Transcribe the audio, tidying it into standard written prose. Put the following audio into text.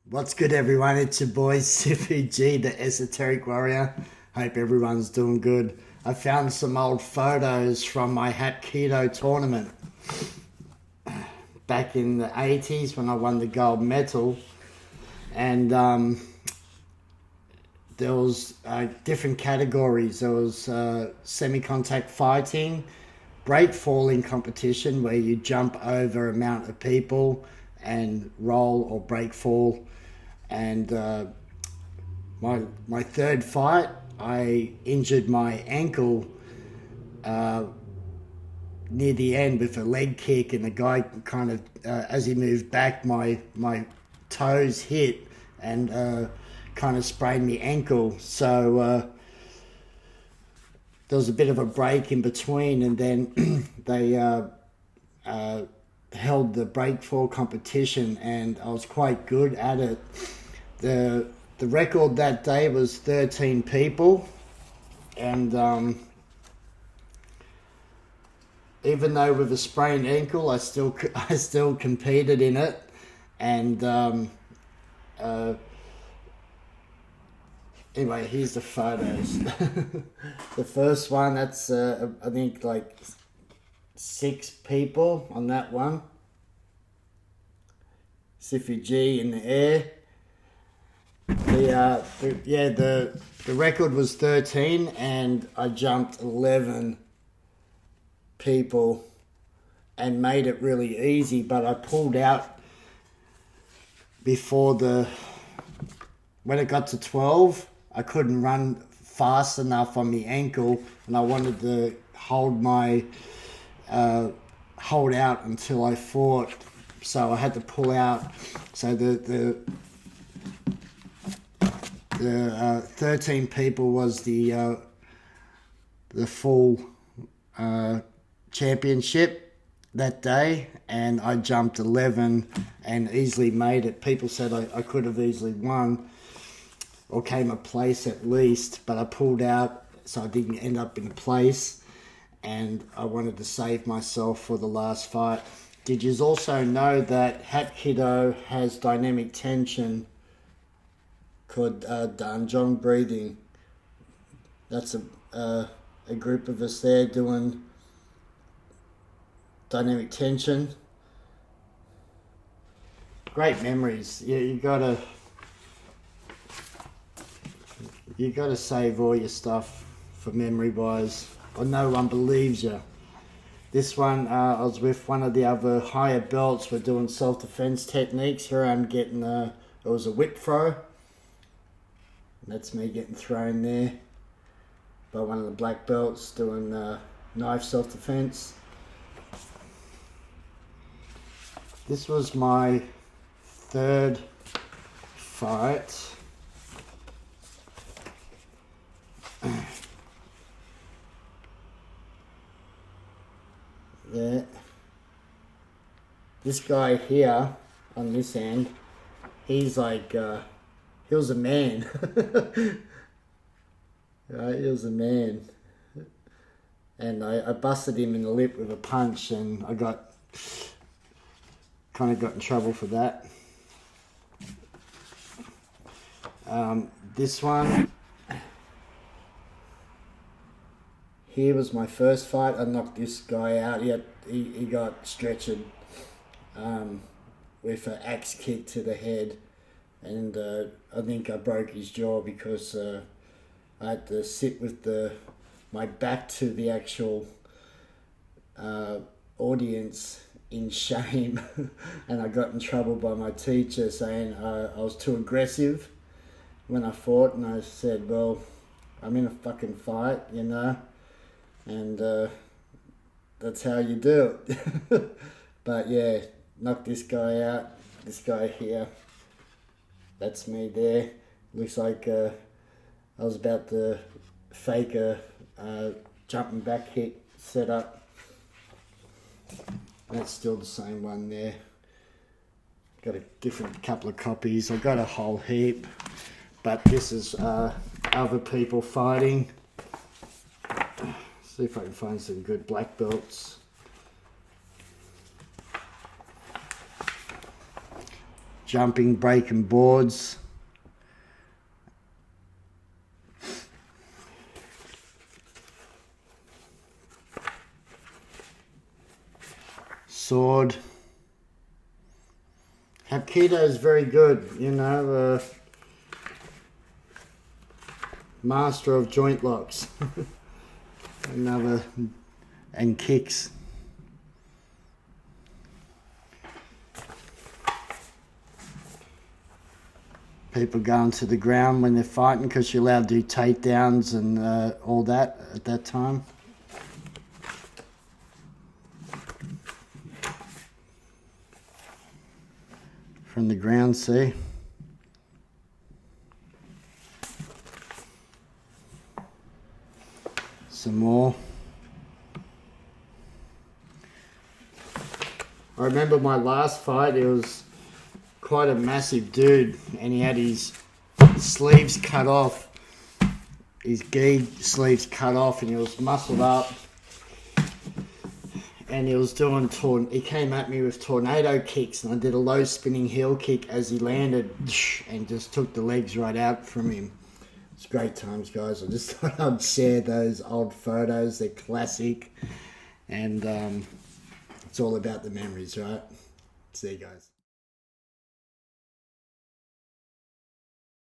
What's good, everyone? It's your boy Sippy G, the Esoteric Warrior. Hope everyone's doing good. I found some old photos from my Hap Ki Do tournament back in the 80s when I won the gold medal. And there was different categories. There was semi-contact fighting, break falling competition where you jump over amount of people and roll or break fall. And my third fight, I injured my ankle near the end with a leg kick, and the guy kind of, as he moved back, my toes hit and kind of sprained my ankle. So there was a bit of a break in between, and then they held the breakfall competition, and I was quite good at it. The record that day was 13 people, and even though with a sprained ankle, I still competed in it. And anyway, here's the photos. The first one, that's I think like 6 people on that one. Siffy G in the air. The record was 13, and I jumped 11 people and made it really easy, but I pulled out before when it got to 12, I couldn't run fast enough on my ankle, and I wanted to hold out until I fought, so I had to pull out. So the 13 people was the full championship that day, and I jumped 11 and easily made it. People said I could have easily won or came a place at least, but I pulled out, so I didn't end up in place, and I wanted to save myself for the last fight. Did you also know that Hap Ki Do has dynamic tension called Danjong breathing? That's a group of us there doing dynamic tension. Great memories. Yeah, you gotta save all your stuff for memory wise, or no one believes you. This one, I was with one of the other higher belts. We're doing self-defense techniques. Here I'm getting it was a whip throw. That's me getting thrown there by one of the black belts doing knife self-defense. This was my third fight. Yeah. This guy here on this end, he's like, he was a man. Right, he was a man. And I busted him in the lip with a punch, and I kind of got in trouble for that. This one here was my first fight. I knocked this guy out. He got stretchered with an axe kick to the head, and I think I broke his jaw because I had to sit with my back to the actual audience in shame, and I got in trouble by my teacher saying I was too aggressive when I fought, and I said, well, I'm in a fucking fight, you know, and that's how you do it. But yeah, knocked this guy out. This guy here, that's me there. Looks like I was about to fake a jumping back hit set up. That's still the same one there. Got a different couple of copies. I got a whole heap, but this is other people fighting. See if I can find some good black belts. jumping, breaking boards. Sword. Hap Ki Do is very good, you know, master of joint locks. Another, and kicks. People going to the ground when they're fighting because you're allowed to do takedowns and all that at that time. From the ground, see? Some more. I remember my last fight, it was quite a massive dude and he had his sleeves cut off. His gi sleeves cut off and he was muscled up. And he was doing he came at me with tornado kicks and I did a low spinning heel kick as he landed and just took the legs right out from him. It's great times, guys. I just thought I'd share those old photos. They're classic and it's all about the memories, right? See you guys.